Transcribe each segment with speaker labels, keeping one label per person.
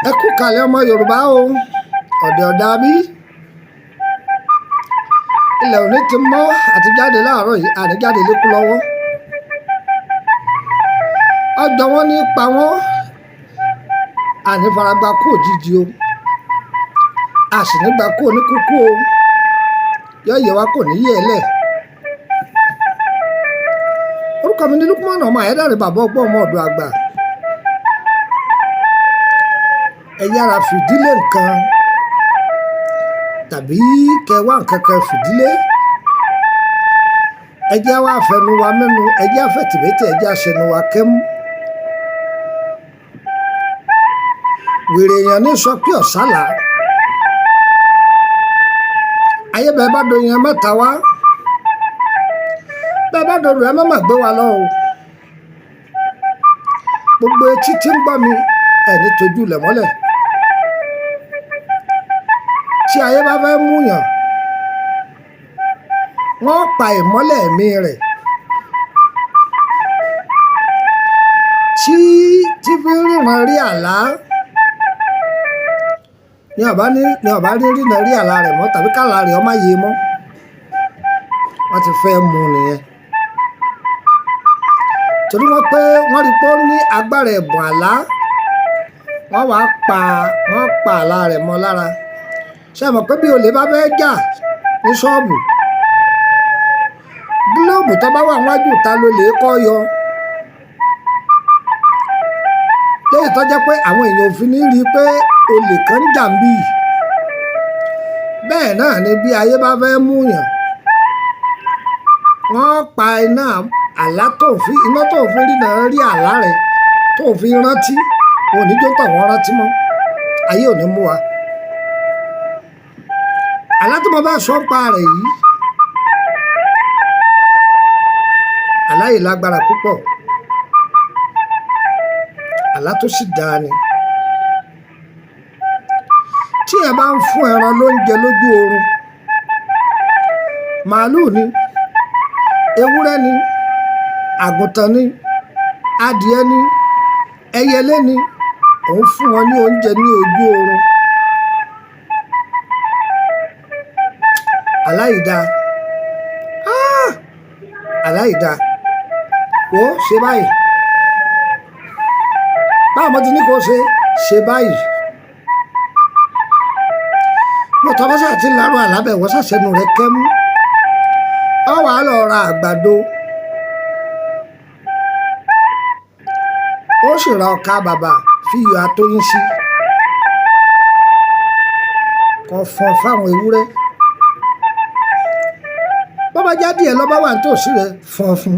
Speaker 1: Ẹ kú kalẹ̀ ọmọ Yorùbá o, ọ̀dẹ̀ ọ̀dà bí. Ilẹ̀ òní ti mọ́ àti jáde láàárọ̀ yìí, àní jáde lékú lọ́wọ́. Ọjọ́ wọn ní pa wọ́n, àní faragbá kú òjijì o. A sì nígbà kú ní kúkú o. Yọ̀yẹ̀ wa kò ní yẹ̀ lẹ̀. Orúkọ mi ní Lukman ọmọ Ayédáre bàbá ọgbọ́n ọmọ ọ̀dọ̀ àgbà. Ẹ yára fìdílé nǹkan tàbí kẹwàá nǹkan kan fìdílé. Ẹ jẹ́ wá fẹnu wa mẹ́nu, ẹ jẹ́ afẹ́tìbẹ́tì, ẹ jẹ́ aṣẹnu wa kẹ́mú. Wèrè èèyàn ní sọ pé ọ̀sálà. Ayé bẹ́ẹ̀ bá doyin ẹ mẹ́ta wá. Bẹ́ẹ̀ bá dodo ẹ má má gbé wa lọ o. Gbogbo etí tí ń gbọ́ mi ẹni tójú lẹ̀ mọ́lẹ̀. Tí ayé bá fẹ́ múyàn, wọ́n pa ìmọ́lẹ̀ ẹ̀mí rẹ̀. Tí fi ríran rí àlá ni ọba rí ríran rí àlá rẹ̀ mọ́ tàbí kàlá rẹ̀ ọmọ yé mọ́. Wọ́n ti fẹ́ mú nìyẹn. Torí wọ́n pé wọ́n rí pé ó ní agbára ẹ̀bùn àlá. Wọ́n wá pa àlá rẹ̀ mọ́ lára. Ṣé ẹ mọ̀ pé bí olè bá fẹ́ jà ní ṣọ́ọ̀bù, gílóòbù tó bá wà wájú ta ló lè kọ́ yọ. Lẹ́yìn tó jẹ́ pé àwọn èèyàn ò fi ní rí i pé olè kan jà ń bì. Bẹ́ẹ̀ náà ni bí ayé bá fẹ́ múyàn, wọ́n pa iná àlá iná tó fi rí náà rí àlá rẹ̀ tó fi rántí, oníjó tó wọ́n rántí mọ́. Ayé ò ní mú wa. Àlá tí mo bá sọ ń pa rẹ̀ yìí, àlá yìí lágbára púpọ̀. Àlá tó sì dáa ni. Tí ẹ bá ń fún ẹran lóúnjẹ lójú oorun, màálùú ni, ewúrẹ́ ni, àgùntàn ni, adìẹ ni, ẹyẹlé ni, òun fún wọn ní oúnjẹ ní ojú oorun. Àlá yìí dáa. Àlá yìí dáa. Wò ó ṣe báyìí. Báwo mo ti ní kó ṣe báyìí. Mo tọ́ bọ́sà tí lárú àlábẹ̀ wọ́n ṣàṣẹnu rẹ̀ kẹ́mú. Ọ wà á lọ ra àgbàdo. Ó sì ra ọkà bàbà fi iyọ̀ atóyín sí. Kò fọ́n fáwọn ewúrẹ́. Bọ́bá jáde ẹ̀ lọ́ba wà nítòsí rẹ̀ fọ́n fún.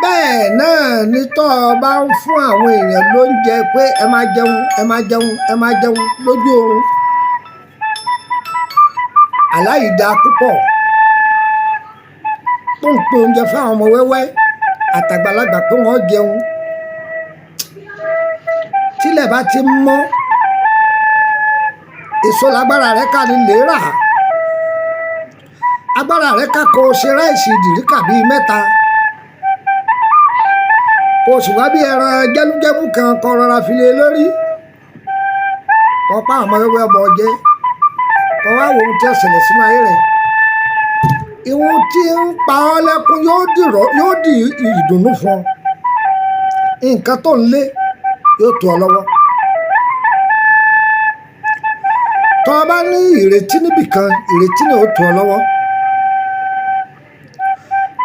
Speaker 1: Bẹ́ẹ̀ náà ni tọ́ ọ bá ń fún àwọn èèyàn lóúnjẹ pé ẹ máa jẹun, ẹ máa jẹun, ẹ máa jẹun lójú oorun. Àlá yìí dáa púpọ̀. Tó ń pe oúnjẹ fún àwọn ọmọ wẹ́wẹ́ àtàgbàlagbà pé wọ́n jẹun. Tílẹ̀ bá ti mọ́, èso lágbára rẹ̀ ká ní lè rà. Agbára rẹ̀ ká kó o ṣe ráìsì ìdìríkà bíi mẹ́ta. Kò sì wá bí ẹran jẹ́lújẹ́bú kan kọ rọra fi lé lórí. Kọ pa àwọn wẹ́wẹ́ ọbọ̀ jẹ́. Kọ wá wo ohun tí ó ṣẹlẹ̀ sínú ayé rẹ̀. Ìwọ̀n tí ń pa ọ́ lẹ́kún yóò di ìdùnnú fún ọ. Nǹkan tó ń lé yóò tó ọ lọ́wọ́. Tọ́ ọ bá ní ìrètí níbìkan, ìrètí náà ó tó ọ lọ́wọ́.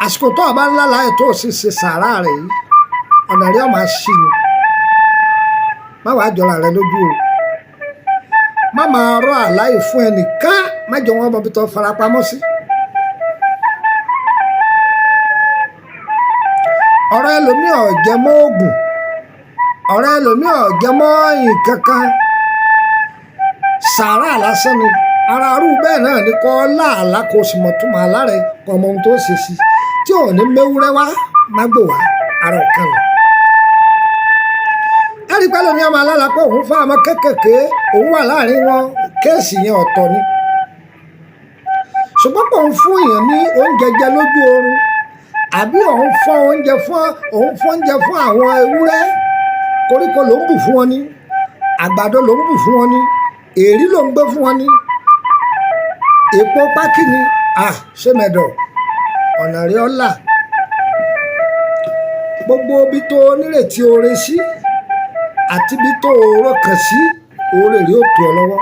Speaker 1: Àsìkò tó ọ bá ń lálàá ẹ̀ tó o sì ṣe sàárà rẹ̀ yìí, ọ̀nà rí ọmọ àṣì ni. Má wàá jọra rẹ lójú o. Má máa rọ àláì fún ẹnìkan, má jọ wọn mọ bí tó farapamọ́ sí. Ọ̀rọ̀ ẹlòmíì ò jẹ mọ́ oògùn, ọ̀rọ̀ ẹlòmíì ò jẹ mọ́ nǹkan kan. Sàárà lásán ni. Ara arú bẹ́ẹ̀ náà ni kọ́ láàlá kó sì mọ̀ túmọ̀ àlá rẹ̀ kọ́ ọmọ ohun tó ṣe sí. Tí ò ní méwúrẹ́ wá, má gbò wá, ara ọ̀kan nù. Ẹ̀rí pẹ́lú mi ọmọ alála pé òun fún àwọn kékèké, òun wà láàrin wọn, kéèsì yẹn ọ̀tọ̀ ni. Ṣùgbọ́n pé òun fún èèyàn ní oúnjẹ jẹ lójú oorun, àbí òun fọ́ oúnjẹ fún àwọn ewúrẹ́, koríko ló ń bù fún wọn ni, àgbàdo ló ń bù fún wọn ni, èrí ló ń gbé fún wọn ni, èpo pákí ni, ṣé mẹ́dọ̀ ọ̀nà rí ọ̀la. Gbogbo ibi tó nírètí oore sí àti ibi tó rọkàn sí, oore rí ó tó ọ lọ́wọ́.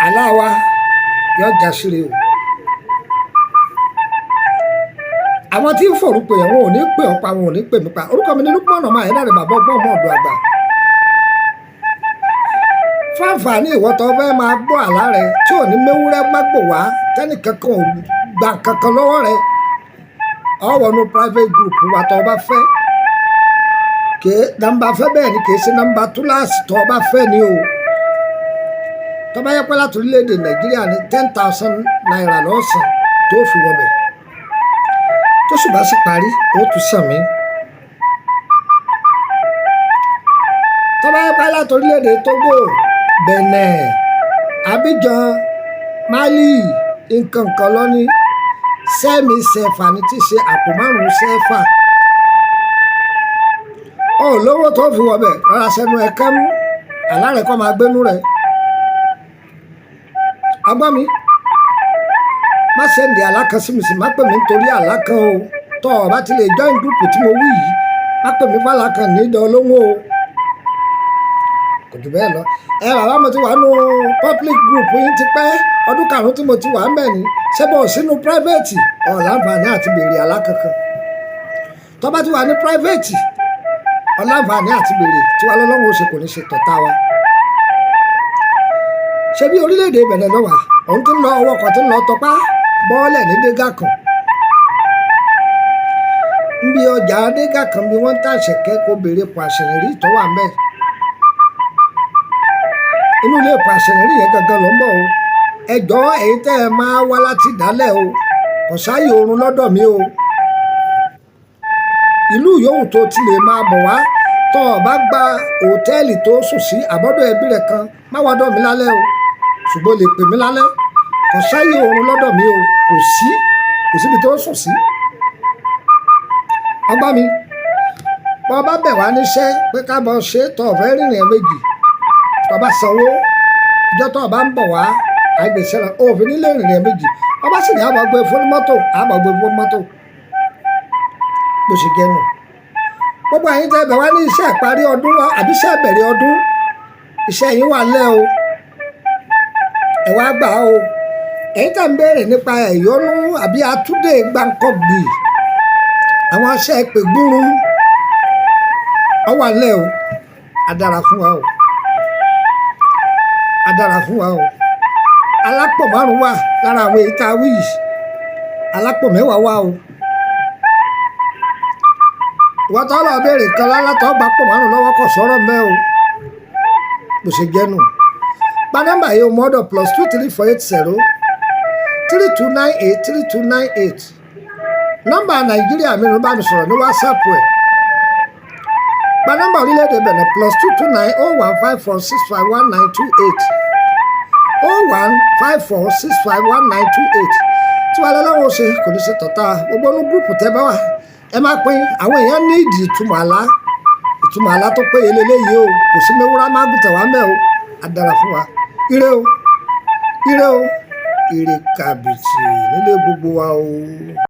Speaker 1: Aláwa yóò já síre o. Àwọn tí ń fòrú pé àwọn ò ní pè ọ́ pa, àwọn ò ní pè mí pa. Orúkọ mi ni Lukman ọmọ Ayédáre, bàbá ọgbọ́n ọmọ ọ̀dọ̀ àgbà. Fún àǹfààní ìwọ tó fẹ́ máa gbọ́ àlá rẹ tí ò ní méwúrẹ́ gbàgbò wá, tẹ́nì kankan ò gbà kankan lọ́wọ́ rẹ, ọ wọnú private group wa tó bá fẹ́. Nàmbà fẹ́ bẹ́ẹ̀ ni kì í ṣe nàmbà túláàsì tó bá fẹ́ ni o. Tó bá yẹ pé láti orílẹ̀-èdè Nàìjíríà ní 10,000 naira lọ́sàn tó fi wọ bẹ̀. Tó sì bá sì parí, ó tún sàn mí. Tó bá yẹ pé láti orílẹ̀-èdè Togo, Benin, Abidjan, Mali, nǹkan kan lọ ní sẹ́mi sẹ́fà ní tí ṣe àpò 5 sẹ́fà. Ó lówó tó fi wọ bẹ̀, rárá sẹ́nu ẹ̀kẹ́ mú, àlá rẹ̀ kọ́ máa gbénú rẹ̀. Ọgbọ́n mi, má sẹ́ndì àlá kan sí mi sí, má pè mí nítorí àlá kan o. Tó o bá ti lè join group tí mo wí yìí, má pè mí fàlá kan ní ìdán olówó o. Kò jù bẹ́ẹ̀ lọ. Bàbá mo ti wà nù public group yín ti pẹ́, ọdún 5 tí mo ti wà mẹ́rin, ṣé bọ̀ sínú private ọ̀làǹfààní àti béèrè àlá kankan. Tó bá ti wà ní private ọ̀làǹfààní àti béèrè tí wà lọ́lọ́run ó ṣe kò ní ṣe tọ̀tá wa. Ṣé bí orílẹ̀-èdè Benin lọ́wọ́ òun ti ń lọ ọwọ́ kan tí ń lọ tọpá bọ́ọ̀lẹ̀ ní dégà kan. Níbi ọjà dégà kan bí wọ́n ń tà ṣẹ̀kẹ́ kó béèrè pọ̀ àṣẹ̀rí tó wà mẹ́. Inú ilé pọ̀ àṣẹ̀rí yẹn gangan ló ń bọ̀ o. Ẹjọ́ èyí tẹ́ ẹ máa wá láti dálẹ̀ o, kò sáyé oorun lọ́dọ̀ mi o. Ìlú yòówù tó ti lè máa bọ̀ wá, tó o bá gba hòtẹ́ẹ̀lì tó sùn sí àbọ́dọ̀ ẹbí rẹ̀ kan, má wá dọ̀ mí lálẹ́ o, ṣùgbọ́n lè pè mí lálẹ́. Kò sáyé oorun lọ́dọ̀ mi o, kò síbi tó sùn sí. Ọgbà mi, bọ́ bá bẹ̀ wá níṣẹ́ pé ká bọ́ ṣe tó o fẹ́ rìnrìn méjì, tó o bá sanwó, ìjọ tó o bá ń bọ̀ wá, àgbèsè rẹ̀ òfin nílé ìrìnrìn méjì. Ọba sì ní àbọ̀ gbé fún mọ́tò, àbọ̀ gbé fún mọ́tò. Bó ṣe jẹ́ nù. Gbogbo àyín tẹ́ bẹ̀ wá ní iṣẹ́ ìparí ọdún àbí iṣẹ́ ìbẹ̀rẹ̀ ọdún, iṣẹ́ yín wà lẹ́ o. Ẹ wá gbà o. Ẹ̀yin tá ń béèrè nípa ẹ̀yọ́nú àbí atúndé gbàǹkọ̀gbì, àwọn aṣẹ́ ìpè gbúrú, ọ wà lẹ́ o. A dára fún wa o. A dára fún wa o. Alápò 5 wà lára àwọn èyí tá a wí yìí. Alápò 10 wà o. Ìwọ́n tó lọ béèrè kan lálátọ̀ gbà pọ̀ 5 lọ́wọ́ kọ̀ sọ̀rọ̀ mẹ́ o. Bó ṣe jẹ́ nù. Gba nọ́mbà yìí o, mọ́dọ̀ +23480 3298 3298. Nọ́mbà Nàìjíríà mi ló bá mi sọ̀rọ̀ ní WhatsApp ẹ̀. Gba nọ́mbà orílẹ̀-èdè Benin +229 01546511928 01546511928. Tí wàá lọ́wọ́ ṣe kò ní ṣe tọ̀tá gbogbo ní gúrùpù tẹ́ bá wà. Ẹ máa pín àwọn èèyàn ní ìdí ìtumọ̀ àlá tó péye lélẹ́yìí o, kò sí mẹ́wúrà máa gùtẹ̀ wá mẹ́ o. A dára fún wa. Ire o, ire o, ire kàbìtì nílé gbogbo wa o.